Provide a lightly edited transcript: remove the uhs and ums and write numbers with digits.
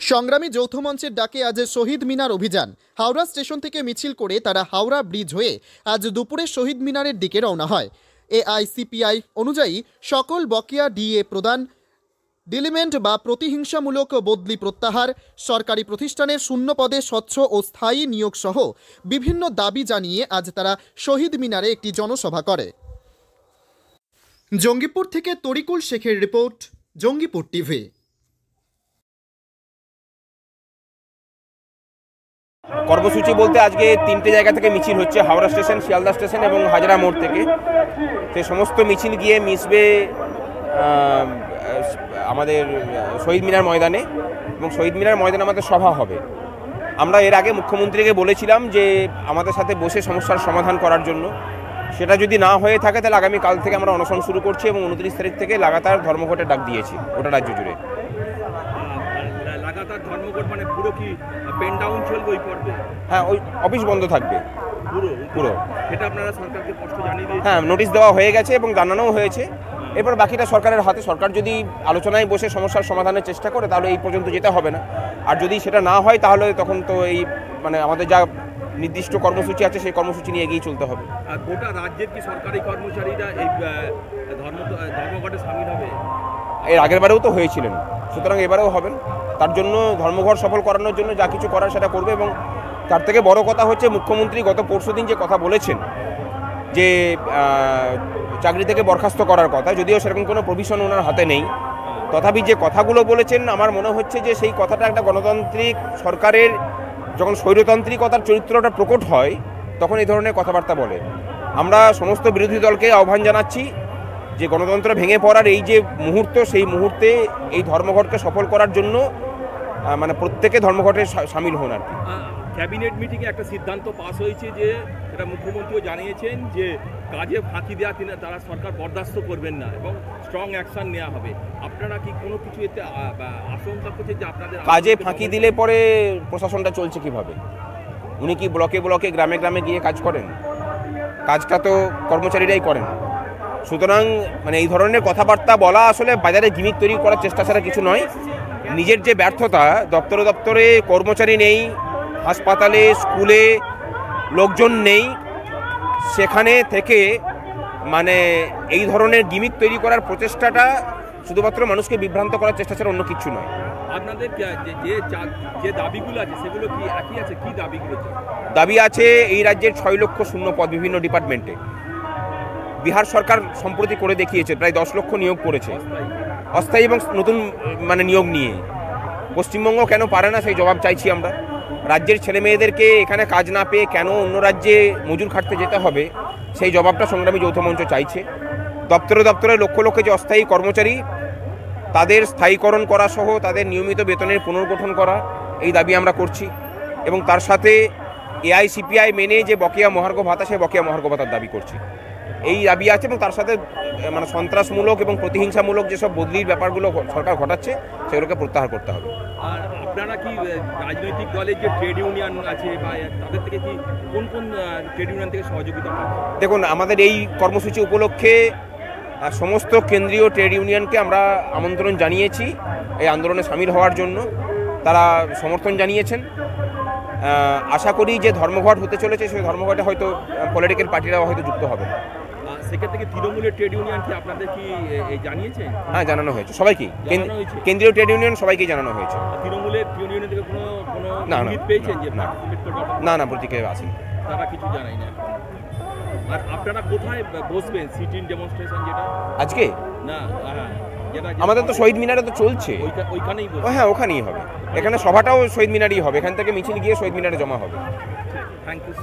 সংগ্রামী যৌথ মঞ্চের ডাকে আজ শহীদ মিনার অভিযান। হাওড়া স্টেশন থেকে মিছিল করে তারা হাওড়া ব্রিজ হয়ে আজ দুপুরে শহীদ মিনারের দিকে রওনা হয়। এআইসিপিআই অনুযায়ী সকল বকেয়া ডিএ প্রদান, ডিলিমেন্ট বা প্রতিহিংসামূলক বদলি প্রত্যাহার, সরকারি প্রতিষ্ঠানের শূন্য পদে স্বচ্ছ ও স্থায়ী নিয়োগ সহ বিভিন্ন দাবি জানিয়ে আজ তারা শহীদ মিনারে একটি জনসভা করে। জঙ্গিপুর থেকে তরিকুল শেখের রিপোর্ট, জঙ্গিপুর টিভি। কর্মসূচি বলতে আজকে তিনটে জায়গা থেকে মিছিল হচ্ছে, হাওড়া স্টেশন, শিয়ালদা স্টেশন এবং হাজরা মোড় থেকে। সেই সমস্ত মিছিল গিয়ে মিশবে আমাদের শহীদ মিনার ময়দানে, এবং শহীদ মিনার ময়দানে আমাদের সভা হবে। আমরা এর আগে মুখ্যমন্ত্রীকে বলেছিলাম যে আমাদের সাথে বসে সমস্যার সমাধান করার জন্য। সেটা যদি না হয়ে থাকে তাহলে আগামীকাল থেকে আমরা অনশন শুরু করছি এবং 29 তারিখ থেকে লাগাতার ধর্মঘটের ডাক দিয়েছি গোটা রাজ্য জুড়ে। লাগাতার ধর্মঘট মানে পুরো কি পেন ডাউন চলবে ওই পর্বে? হ্যাঁ, ওই অফিস বন্ধ থাকবে পুরো। এটা আপনারা সরকারকে স্পষ্ট জানিয়ে দিয়েছেন? হ্যাঁ, নোটিশ দেওয়া হয়ে গেছে এবং জানানোও হয়েছে। এরপর বাকিটা সরকারের হাতে। সরকার যদি আলোচনায় বসে সমস্যার সমাধানের চেষ্টা করে তাহলে এই পর্যন্ত যেতে হবে না, আর যদি সেটা না হয় তাহলে তখন তো এই আমাদের যা নির্দিষ্ট কর্মসূচি আছে সেই কর্মসূচি নিয়ে এগিয়ে চলতে হবে। আর গোটা রাজ্যের কি সরকারি কর্মচারীরা এই ধর্মঘটে সামিল হবে? এর আগের বারেও তো হয়েছিলেন, সুতরাং এবারেও হবেন। তার জন্য ধর্মঘট সফল করানোর জন্য যা কিছু করার সেটা করবে। এবং তার থেকে বড় কথা হচ্ছে মুখ্যমন্ত্রী গত পরশুদিন যে কথা বলেছেন যে চাকরি থেকে বরখাস্ত করার কথা, যদিও সেরকম কোনো প্রভিশন ওনার হাতে নেই, তথাপি যে কথাগুলো বলেছেন আমার মনে হচ্ছে যে সেই কথাটা একটা গণতান্ত্রিক সরকারের যখন স্বৈরতান্ত্রিকতার চরিত্রটা প্রকট হয় তখন এই ধরনের কথাবার্তা বলে। আমরা সমস্ত বিরোধী দলকে আহ্বান জানাচ্ছি যে গণতন্ত্র ভেঙে পড়ার এই যে মুহূর্ত, সেই মুহূর্তে এই ধর্মঘটকে সফল করার জন্য প্রত্যেকে ধর্মঘটে সামিল হন আর কি। ক্যাবিনেট মিটিংয়ে একটা সিদ্ধান্ত পাস হয়েছে যে এটা মুখ্যমন্ত্রীও জানিয়েছেন যে কাজে ফাঁকি দেওয়া তারা সরকার বরদাস্ত করবেন না এবং স্ট্রং অ্যাকশন নেওয়া হবে। আপনারা কি কোনো কিছু এতে আশঙ্কা করছেন যে আপনাদের কাজে ফাঁকি দিলে পরে প্রশাসনটা চলছে কিভাবে? উনি কি ব্লকে ব্লকে গ্রামে গ্রামে গিয়ে কাজ করেন? কাজটা তো কর্মচারীরাই করেন। সুতরাং এই ধরনের কথাবার্তা বলা আসলে বাজারে গিমিক তৈরি করার চেষ্টা ছাড়া কিছু নয়। নিজের যে ব্যর্থতা, দপ্তরে দপ্তরে কর্মচারী নেই, হাসপাতালে স্কুলে লোকজন নেই, সেখানে থেকে এই ধরনের গিমিক তৈরি করার প্রচেষ্টাটা শুধুমাত্র মানুষকে বিভ্রান্ত করার চেষ্টা ছাড়া অন্য কিছু নয়। আপনাদের যে দাবিগুলো আছে সেগুলো কি একই আছে? কি দাবিগুলো? দাবি আছে এই রাজ্যের 6 লক্ষ শূন্য পদ বিভিন্ন ডিপার্টমেন্টে। বিহার সরকার সম্প্রতি করে দেখিয়েছে, প্রায় 10 লক্ষ নিয়োগ করেছে অস্থায়ী এবং নতুন নিয়োগ নিয়ে। পশ্চিমবঙ্গ কেন পারে না সেই জবাব চাইছি আমরা। রাজ্যের ছেলে মেয়েদেরকে এখানে কাজ না পেয়ে কেন অন্য রাজ্যে মজুর খাটতে যেতে হবে সেই জবাবটা সংগ্রামী যৌথ মঞ্চ চাইছে। দপ্তরে দপ্তরে লক্ষ লক্ষ যে অস্থায়ী কর্মচারী তাদের স্থায়ীকরণ করা সহ তাদের নিয়মিত বেতনের পুনর্গঠন করা, এই দাবি আমরা করছি। এবং তার সাথে এআইসিপিআই মেনে যে বকেয়া মহার্ঘ ভাতা, সেই বকেয়া মহার্ঘ ভাতার দাবি করছি। এই দাবি আছে এবং তার সাথে সন্ত্রাসমূলক এবং প্রতিহিংসামূলক যেসব বদলির ব্যাপারগুলো সরকার ঘটাচ্ছে সেগুলোকে প্রত্যাহার করতে হবে। আর আপনারা কি রাজনৈতিক দলের যে ট্রেড ইউনিয়ন আছে বা তাদের থেকে কি কোন কোন ট্রেড ইউনিয়ন থেকে সহযোগিতা পান? দেখুন, আমাদের এই কর্মসূচি উপলক্ষে সমস্ত কেন্দ্রীয় ট্রেড ইউনিয়নকে আমরা আমন্ত্রণ জানিয়েছি এই আন্দোলনে সামিল হওয়ার জন্য। তারা সমর্থন জানিয়েছেন। আশা করি যে ধর্মঘট হতে চলেছে সেই ধর্মঘটে হয়তো পলিটিক্যাল পার্টিরাও হয়তো যুক্ত হবে। সেক্ষেত্রে কি তৃণমূলের ট্রেড ইউনিয়ন কি আপনাদের কি জানিয়েছে? হ্যাঁ, জানানো হয়েছে সবাইকে। কেন্দ্রীয় ট্রেড ইউনিয়ন সবাইকে জানানো হয়েছে। তৃণমূলের ইউনিয়ন থেকে কোনো ইঙ্গিত পেয়েছেন যে না, প্রতিক্রিয়া আছে তারা কিছু জানাই না। আর আপনারা কোথায় বসবেন সিটিং ডেমনস্ট্রেশন যেটা আজকে? না, আমাদের তো শহীদ মিনারে তো চলছে, ওইখানেই। হ্যাঁ, ওখানেই হবে। এখানে সভাটাও শহীদ মিনারই হবে। এখান থেকে মিছিল গিয়ে শহীদ মিনারে জমা হবে। Thank you.